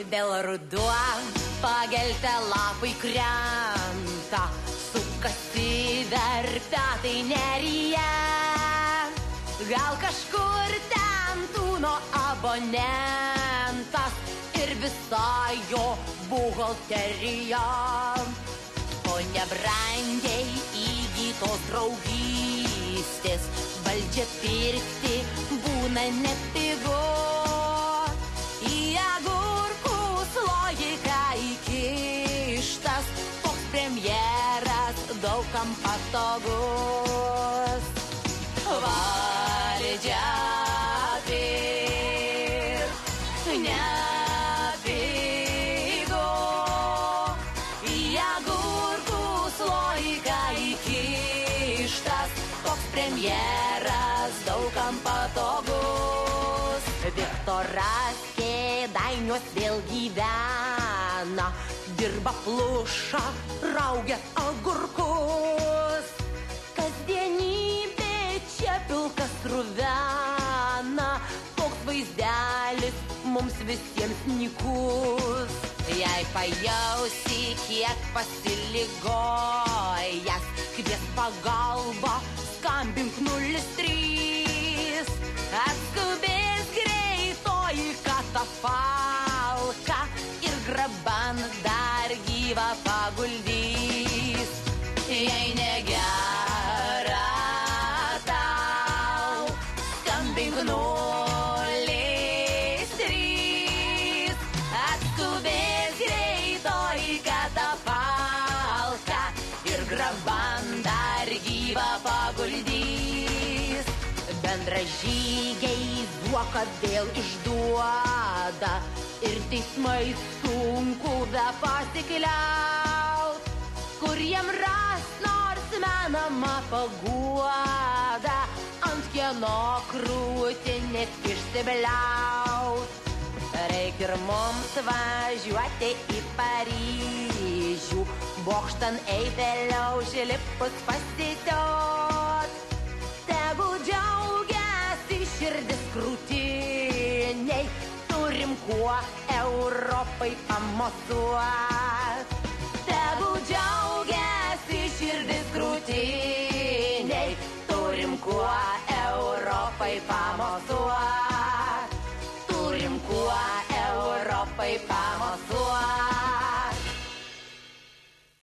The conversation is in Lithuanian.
Vėl ruduo, pagelte lapai krenta, sukasi verpetai neryje. Gal kažkur ten tūno abonentas ir visa jo buhalterija. O nebrangiai įgytos draugystės valdžia pirkti būna nepigu. Į agurkus logika įkištas, toks premjeras daugam patogus. Valdžia pirkt nepigu. Į agurkus logika įkištas, toks premjeras daugam patogus. Viktoras Kėdainiuos vėl gyvena, dirba pluša, raugia agurkus. Kasdienybė čia pilkas ruvena, toks vaizdelis mums visiems nykus. Jei pajausi, kiek pasiligojęs, kvies pagalbą, skambink 03. Atskubės greitoji katafalka ir graban dar gyvą paguldys. Jei negera tau, skambink 03. Atskubės greitoji katafalka ir graban dar gyvą paguldys. Bendražygiai zuoką vėl išduoda ir teismai sunku be pasikliaut. Kur jam ras nors menamą paguodą, ant kieno krūtinės išsibliaut. Reik ir mums važiuoti į Paryžių, bokštan Eifelio užlipus pasitiot. Tegul džiaugiasi širdis krūtiniai, turim kuo Europai pamosuot.